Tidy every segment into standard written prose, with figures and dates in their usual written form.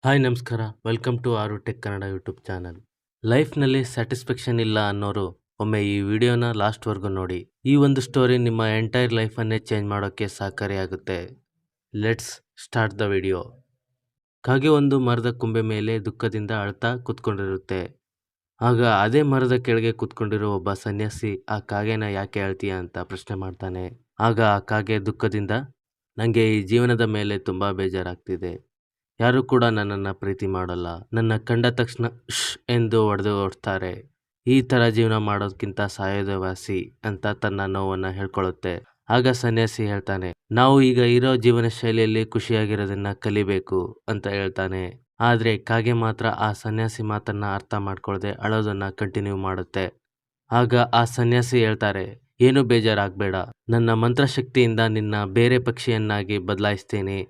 Hi ನಮಸ್ಕಾರ. Welcome to ಆರು tech Kannada YouTube channel. ಲೈಫ್ನಲ್ಲಿ ಸ್ಯಾಟಿಸ್ಫ್ಯಾಕ್ಷನ್ ಇಲ್ಲ ಅನ್ನೋರು ಒಮ್ಮೆ ಈ ವಿಡಿಯೋನ ಲಾಸ್ಟ್ವರೆಗೂ ನೋಡಿ. ಈ ಒಂದು ಸ್ಟೋರಿ ನಿಮ್ಮ ಎಂಟೈರ್ ಲೈಫನ್ನೇ ಚೇಂಜ್ ಮಾಡೋಕ್ಕೆ ಸಹಕಾರಿಯಾಗುತ್ತೆ. Let's start the video. ಕಾಗೆ ಒಂದು ಮರದ ಕೊಂಬೆ ಮೇಲೆ ದುಃಖದಿಂದ ಅಳ್ತಾ ಕೂತ್ಕೊಂಡಿರುತ್ತೆ. ಆಗ ಅದೇ ಮರದ ಕೆಳಗೆ ಕೂತ್ಕೊಂಡಿರೋ ಒಬ್ಬ ಸನ್ಯಾಸಿ ಆ ಕಾಗೆನ ಯಾಕೆ ಅಳ್ತೀಯ ಅಂತ ಪ್ರಶ್ನೆ ಮಾಡ್ತಾನೆ. ಆಗ ಆ ಕಾಗೆ ದುಃಖದಿಂದ, ನನಗೆ ಈ ಜೀವನದ ಮೇಲೆ ತುಂಬ ಬೇಜಾರಾಗ್ತಿದೆ. ಯಾರು ಕೂಡ ನನ್ನನ್ನು ಪ್ರೀತಿ ಮಾಡಲ್ಲ. ನನ್ನ ಕಂಡ ತಕ್ಷಣ ಎಂದು ಹೊಡೆದು ಓಡ್ತಾರೆ. ಈ ಥರ ಜೀವನ ಮಾಡೋದಕ್ಕಿಂತ ಸಾಯೋದೇ ವಾಸಿ ಅಂತ ತನ್ನ ನೋವನ್ನು ಹೇಳ್ಕೊಳ್ಳುತ್ತೆ. ಆಗ ಸನ್ಯಾಸಿ ಹೇಳ್ತಾನೆ, ನಾವು ಈಗ ಇರೋ ಜೀವನ ಶೈಲಿಯಲ್ಲಿ ಖುಷಿಯಾಗಿರೋದನ್ನ ಕಲಿಬೇಕು ಅಂತ ಹೇಳ್ತಾನೆ. ಆದರೆ ಕಾಗೆ ಮಾತ್ರ ಆ ಸನ್ಯಾಸಿ ಮಾತನ್ನ ಅರ್ಥ ಮಾಡ್ಕೊಳ್ಳದೆ ಅಳೋದನ್ನ ಕಂಟಿನ್ಯೂ ಮಾಡುತ್ತೆ. ಆಗ ಆ ಸನ್ಯಾಸಿ ಹೇಳ್ತಾರೆ, ಏನು ಬೇಜಾರಾಗಬೇಡ, ನನ್ನ ಮಂತ್ರಶಕ್ತಿಯಿಂದ ನಿನ್ನ ಬೇರೆ ಪಕ್ಷಿಯನ್ನಾಗಿ ಬದಲಾಯಿಸ್ತೀನಿ.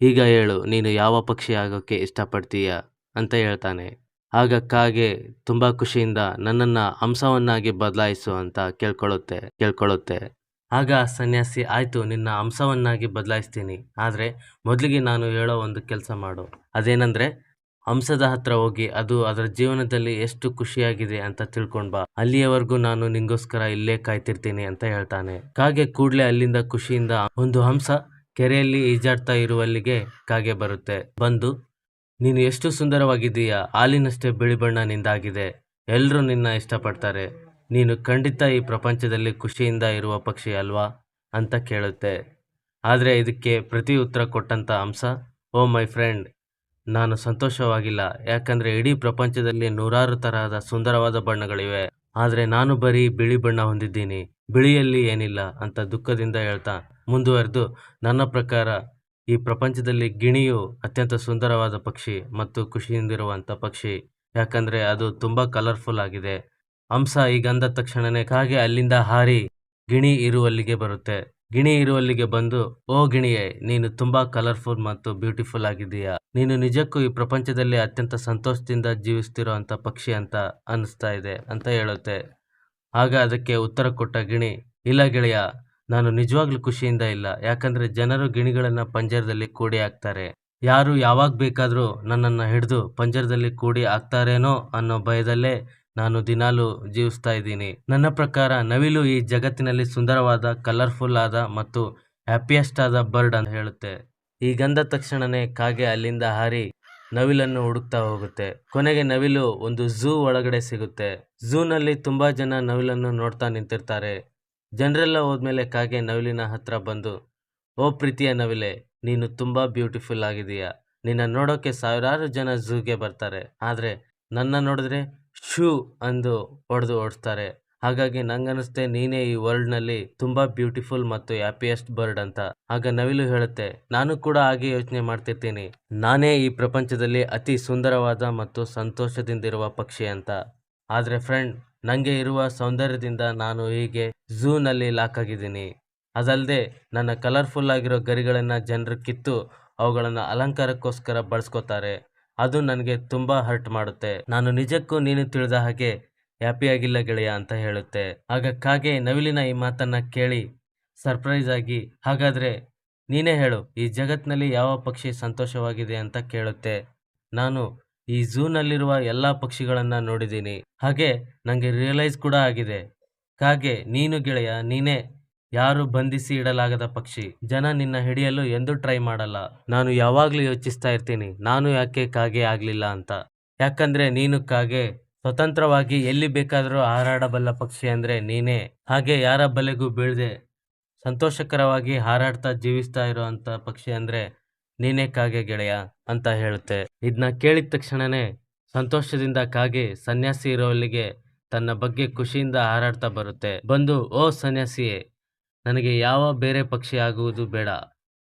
ಈಗ ಹೇಳು, ನೀನು ಯಾವ ಪಕ್ಷಿ ಆಗೋಕ್ಕೆ ಇಷ್ಟಪಡ್ತೀಯ ಅಂತ ಹೇಳ್ತಾನೆ. ಆಗ ಕಾಗೆ ತುಂಬ ಖುಷಿಯಿಂದ ನನ್ನನ್ನು ಹಂಸವನ್ನಾಗಿ ಬದಲಾಯಿಸು ಅಂತ ಕೇಳ್ಕೊಳ್ಳುತ್ತೆ. ಆಗ ಸನ್ಯಾಸಿ, ಆಯಿತು, ನಿನ್ನ ಹಂಸವನ್ನಾಗಿ ಬದಲಾಯಿಸ್ತೀನಿ, ಆದರೆ ಮೊದಲಿಗೆ ನಾನು ಹೇಳೋ ಒಂದು ಕೆಲಸ ಮಾಡು. ಅದೇನೆಂದರೆ, ಹಂಸದ ಹತ್ರ ಹೋಗಿ ಅದು ಅದರ ಜೀವನದಲ್ಲಿ ಎಷ್ಟು ಖುಷಿಯಾಗಿದೆ ಅಂತ ತಿಳ್ಕೊಂಡು ಬಾ. ಅಲ್ಲಿಯವರೆಗೂ ನಾನು ನಿಂಗೋಸ್ಕರ ಇಲ್ಲೇ ಕಾಯ್ತಿರ್ತೀನಿ ಅಂತ ಹೇಳ್ತಾನೆ. ಕಾಗೆ ಕೂಡಲೇ ಅಲ್ಲಿಂದ ಖುಷಿಯಿಂದ ಒಂದು ಹಂಸ ಕೆರೆಯಲ್ಲಿ ಈಜಾಡ್ತಾ ಇರುವಲ್ಲಿಗೆ ಕಾಗೆ ಬರುತ್ತೆ. ಬಂದು, ನೀನು ಎಷ್ಟು ಸುಂದರವಾಗಿದ್ದೀಯಾ, ಹಾಲಿನಷ್ಟೇ ಬಿಳಿ ಬಣ್ಣ ನಿಂದಾಗಿದೆ, ಎಲ್ಲರೂ ನಿನ್ನ ಇಷ್ಟಪಡ್ತಾರೆ, ನೀನು ಖಂಡಿತ ಈ ಪ್ರಪಂಚದಲ್ಲಿ ಖುಷಿಯಿಂದ ಇರುವ ಪಕ್ಷಿ ಅಲ್ವಾ ಅಂತ ಕೇಳುತ್ತೆ. ಆದರೆ ಇದಕ್ಕೆ ಪ್ರತಿ ಉತ್ತರ ಕೊಟ್ಟಂತ ಹಂಸ, ಓ ಮೈ ಫ್ರೆಂಡ್, ನಾನು ಸಂತೋಷವಾಗಿಲ್ಲ, ಯಾಕಂದರೆ ಇಡೀ ಪ್ರಪಂಚದಲ್ಲಿ ನೂರಾರು ತರಹದ ಸುಂದರವಾದ ಬಣ್ಣಗಳಿವೆ, ಆದರೆ ನಾನು ಬರೀ ಬಿಳಿ ಬಣ್ಣ ಹೊಂದಿದ್ದೀನಿ, ಬಿಳಿಯಲ್ಲಿ ಏನಿಲ್ಲ ಅಂತ ದುಃಖದಿಂದ ಹೇಳ್ತಾ ಮುಂದುವರೆದು, ನನ್ನ ಪ್ರಕಾರ ಈ ಪ್ರಪಂಚದಲ್ಲಿ ಗಿಣಿಯು ಅತ್ಯಂತ ಸುಂದರವಾದ ಪಕ್ಷಿ ಮತ್ತು ಖುಷಿಯಿಂದಿರುವಂಥ ಪಕ್ಷಿ, ಯಾಕಂದರೆ ಅದು ತುಂಬ ಕಲರ್ಫುಲ್ ಆಗಿದೆ. ಹಂಸ ಈಗಂದ ತಕ್ಷಣನೇ ಕಾಗೆ ಅಲ್ಲಿಂದ ಹಾರಿ ಗಿಣಿ ಇರುವಲ್ಲಿಗೆ ಬರುತ್ತೆ. ಗಿಣಿ ಇರುವಲ್ಲಿಗೆ ಬಂದು, ಓ ಗಿಣಿಯೇ, ನೀನು ತುಂಬ ಕಲರ್ಫುಲ್ ಮತ್ತು ಬ್ಯೂಟಿಫುಲ್ ಆಗಿದ್ದೀಯಾ, ನೀನು ನಿಜಕ್ಕೂ ಈ ಪ್ರಪಂಚದಲ್ಲಿ ಅತ್ಯಂತ ಸಂತೋಷದಿಂದ ಜೀವಿಸ್ತಿರೋ ಅಂಥ ಪಕ್ಷಿ ಅಂತ ಅನ್ನಿಸ್ತಾ ಇದೆ ಅಂತ ಹೇಳುತ್ತೆ. ಆಗ ಅದಕ್ಕೆ ಉತ್ತರ ಕೊಟ್ಟ ಗಿಣಿ, ಇಲ್ಲ ಗೆಳೆಯ, ನಾನು ನಿಜವಾಗ್ಲೂ ಖುಷಿಯಿಂದ ಇಲ್ಲ, ಯಾಕಂದರೆ ಜನರು ಗಿಣಿಗಳನ್ನು ಪಂಜರದಲ್ಲಿ ಕೂಡಿ ಹಾಕ್ತಾರೆ. ಯಾರು ಯಾವಾಗ ಬೇಕಾದರೂ ನನ್ನನ್ನು ಹಿಡಿದು ಪಂಜರದಲ್ಲಿ ಕೂಡಿ ಹಾಕ್ತಾರೇನೋ ಅನ್ನೋ ಭಯದಲ್ಲೇ ನಾನು ದಿನಾಲೂ ಜೀವಿಸ್ತಾ ಇದ್ದೀನಿ. ನನ್ನ ಪ್ರಕಾರ ನವಿಲು ಈ ಜಗತ್ತಿನಲ್ಲಿ ಸುಂದರವಾದ, ಕಲರ್ಫುಲ್ ಆದ ಮತ್ತು ಹ್ಯಾಪಿಯೆಸ್ಟ್ ಆದ ಬರ್ಡ್ ಅಂತ ಹೇಳುತ್ತೆ. ಈಗಂದ ತಕ್ಷಣನೇ ಕಾಗೆ ಅಲ್ಲಿಂದ ಹಾರಿ ನವಿಲನ್ನು ಹುಡುಕ್ತಾ ಹೋಗುತ್ತೆ. ಕೊನೆಗೆ ನವಿಲು ಒಂದು ಝೂ ಒಳಗಡೆ ಸಿಗುತ್ತೆ. ಝೂನಲ್ಲಿ ತುಂಬ ಜನ ನವಿಲನ್ನು ನೋಡ್ತಾ ನಿಂತಿರ್ತಾರೆ. ಜನರೆಲ್ಲ ಹೋದ್ಮೇಲೆ ಕಾಗೆ ನವಿಲಿನ ಹತ್ರ ಬಂದು, ಓ ಪ್ರೀತಿಯ ನವಿಲೆ, ನೀನು ತುಂಬ ಬ್ಯೂಟಿಫುಲ್ ಆಗಿದೆಯಾ, ನಿನ್ನ ನೋಡೋಕ್ಕೆ ಸಾವಿರಾರು ಜನ ಝೂಗೆ ಬರ್ತಾರೆ, ಆದರೆ ನನ್ನ ನೋಡಿದ್ರೆ ಶೂ ಅಂದು ಹೊಡೆದು ಓಡಿಸ್ತಾರೆ. ಹಾಗಾಗಿ ನಂಗನ್ನಿಸ್ತೆ ನೀನೇ ಈ ವರ್ಲ್ಡ್ನಲ್ಲಿ ತುಂಬ ಬ್ಯೂಟಿಫುಲ್ ಮತ್ತು ಹ್ಯಾಪಿಯೆಸ್ಟ್ ಬರ್ಡ್ ಅಂತ. ಆಗ ನವಿಲು ಹೇಳುತ್ತೆ, ನಾನು ಕೂಡ ಹಾಗೆ ಯೋಚನೆ ಮಾಡ್ತಿರ್ತೀನಿ, ನಾನೇ ಈ ಪ್ರಪಂಚದಲ್ಲಿ ಅತಿ ಸುಂದರವಾದ ಮತ್ತು ಸಂತೋಷದಿಂದಿರುವ ಪಕ್ಷಿ ಅಂತ. ಆದರೆ ಫ್ರೆಂಡ್, ನನಗೆ ಇರುವ ಸೌಂದರ್ಯದಿಂದ ನಾನು ಹೀಗೆ ಝೂನಲ್ಲಿ ಲಾಕ್ ಆಗಿದ್ದೀನಿ. ಅದಲ್ಲದೆ ನನ್ನ ಕಲರ್ಫುಲ್ ಆಗಿರೋ ಗರಿಗಳನ್ನು ಜನರು ಕಿತ್ತು ಅವುಗಳನ್ನು ಅಲಂಕಾರಕ್ಕೋಸ್ಕರ ಬಳಸ್ಕೋತಾರೆ. ಅದು ನನಗೆ ತುಂಬ ಹರ್ಟ್ ಮಾಡುತ್ತೆ. ನಾನು ನಿಜಕ್ಕೂ ನೀನು ತಿಳಿದ ಹಾಗೆ ಹ್ಯಾಪಿಯಾಗಿಲ್ಲ ಗೆಳೆಯ ಅಂತ ಹೇಳುತ್ತೆ. ಆಗ ಕಾಗೆ ನವಿಲಿನ ಈ ಮಾತನ್ನ ಕೇಳಿ ಸರ್ಪ್ರೈಸ್ ಆಗಿ, ಹಾಗಾದರೆ ನೀನೇ ಹೇಳು, ಈ ಜಗತ್ತಿನಲ್ಲಿ ಯಾವ ಪಕ್ಷಿ ಸಂತೋಷವಾಗಿದೆ ಅಂತ ಕೇಳುತ್ತೆ. ನಾನು ಈ ಝೂನಲ್ಲಿರುವ ಎಲ್ಲ ಪಕ್ಷಿಗಳನ್ನು ನೋಡಿದ್ದೀನಿ, ಹಾಗೆ ನನಗೆ ರಿಯಲೈಸ್ ಕೂಡ ಆಗಿದೆ. ಕಾಗೆ, ನೀನು ಗೆಳೆಯ, ನೀನೇ ಯಾರು ಬಂಧಿಸಿ ಇಡಲಾಗದ ಪಕ್ಷಿ. ಜನ ನಿನ್ನ ಹಿಡಿಯಲು ಎಂದೂ ಟ್ರೈ ಮಾಡಲ್ಲ. ನಾನು ಯಾವಾಗಲೂ ಯೋಚಿಸ್ತಾ ಇರ್ತೀನಿ, ನಾನು ಯಾಕೆ ಕಾಗೆ ಆಗಲಿಲ್ಲ ಅಂತ. ಯಾಕಂದರೆ ನೀನು ಕಾಗೆ, ಸ್ವತಂತ್ರವಾಗಿ ಎಲ್ಲಿ ಬೇಕಾದರೂ ಹಾರಾಡಬಲ್ಲ ಪಕ್ಷಿ ಅಂದರೆ ನೀನೇ. ಹಾಗೆ ಯಾರ ಬಲೆಗೂ ಬೀಳದೆ ಸಂತೋಷಕರವಾಗಿ ಹಾರಾಡ್ತಾ ಜೀವಿಸ್ತಾ ಇರೋವಂಥ ಪಕ್ಷಿ ಅಂದರೆ ನೀನೇ ಕಾಗೆ ಗೆಳೆಯ ಅಂತ ಹೇಳುತ್ತೆ. ಇದನ್ನ ಕೇಳಿದ ತಕ್ಷಣನೇ ಸಂತೋಷದಿಂದ ಕಾಗೆ ಸನ್ಯಾಸಿ ಇರೋಲ್ಲಿಗೆ ತನ್ನ ಬಗ್ಗೆ ಖುಷಿಯಿಂದ ಹಾರಾಡ್ತಾ ಬರುತ್ತೆ. ಬಂದು, ಓ ಸನ್ಯಾಸಿಯೇ, ನನಗೆ ಯಾವ ಬೇರೆ ಪಕ್ಷಿ ಆಗುವುದು ಬೇಡ,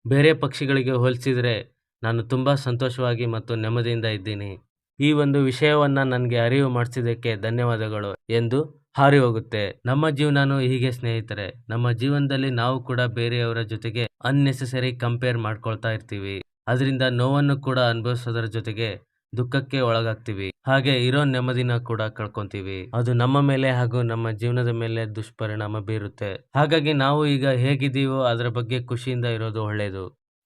ಬೇರೆ ಪಕ್ಷಿಗಳಿಗೆ ಹೋಲಿಸಿದರೆ ನಾನು ತುಂಬ ಸಂತೋಷವಾಗಿ ಮತ್ತು ನೆಮ್ಮದಿಯಿಂದ ಇದ್ದೀನಿ. ಈ ಒಂದು ವಿಷಯವನ್ನು ನನಗೆ ಅರಿವು ಮಾಡಿಸಿದ್ದಕ್ಕೆ ಧನ್ಯವಾದಗಳು ಎಂದು ಹಾರಿ ಹೋಗುತ್ತೆ. ನಮ್ಮ ಜೀವನನೂ ಹೀಗೆ ಸ್ನೇಹಿತರೆ. ನಮ್ಮ ಜೀವನದಲ್ಲಿ ನಾವು ಕೂಡ ಬೇರೆಯವರ ಜೊತೆಗೆ ಅನ್ನೆಸೆಸರಿ ಕಂಪೇರ್ ಮಾಡ್ಕೊಳ್ತಾ ಇರ್ತೀವಿ. ಅದರಿಂದ ನೋವನ್ನು ಕೂಡ ಅನುಭವಿಸೋದರ ಜೊತೆಗೆ ದುಃಖಕ್ಕೆ ಒಳಗಾಗ್ತೀವಿ. ಹಾಗೆ ಇರೋ ನೆಮ್ಮದಿನ ಕೂಡ ಕಳ್ಕೊಂತೀವಿ. ಅದು ನಮ್ಮ ಮೇಲೆ ಹಾಗೂ ನಮ್ಮ ಜೀವನದ ಮೇಲೆ ದುಷ್ಪರಿಣಾಮ ಬೀರುತ್ತೆ. ಹಾಗಾಗಿ ನಾವು ಈಗ ಹೇಗಿದ್ದೀವೋ ಅದರ ಬಗ್ಗೆ ಖುಷಿಯಿಂದ ಇರೋದು ಒಳ್ಳೆಯದು.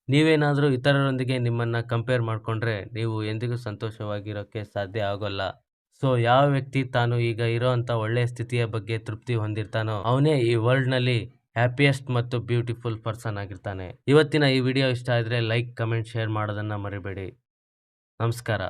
ನೀವೇನಾದರೂ ಇತರರೊಂದಿಗೆ ನಿಮ್ಮನ್ನು ಕಂಪೇರ್ ಮಾಡಿಕೊಂಡ್ರೆ ನೀವು ಎಂದಿಗೂ ಸಂತೋಷವಾಗಿರೋಕ್ಕೆ ಸಾಧ್ಯ ಆಗೋಲ್ಲ. ಸೊ ಯಾವ ವ್ಯಕ್ತಿ ತಾನು ಈಗ ಇರೋವಂಥ ಒಳ್ಳೆಯ ಸ್ಥಿತಿಯ ಬಗ್ಗೆ ತೃಪ್ತಿ ಹೊಂದಿರ್ತಾನೋ ಅವನೇ ಈ ವರ್ಲ್ಡ್ನಲ್ಲಿ ಹ್ಯಾಪಿಯೆಸ್ಟ್ ಮತ್ತು ಬ್ಯೂಟಿಫುಲ್ ಪರ್ಸನ್ ಆಗಿರ್ತಾನೆ. ಇವತ್ತಿನ ಈ ವಿಡಿಯೋ ಇಷ್ಟ ಆದರೆ ಲೈಕ್, ಕಮೆಂಟ್, ಶೇರ್ ಮಾಡೋದನ್ನು ಮರಿಬೇಡಿ. ನಮಸ್ಕಾರ.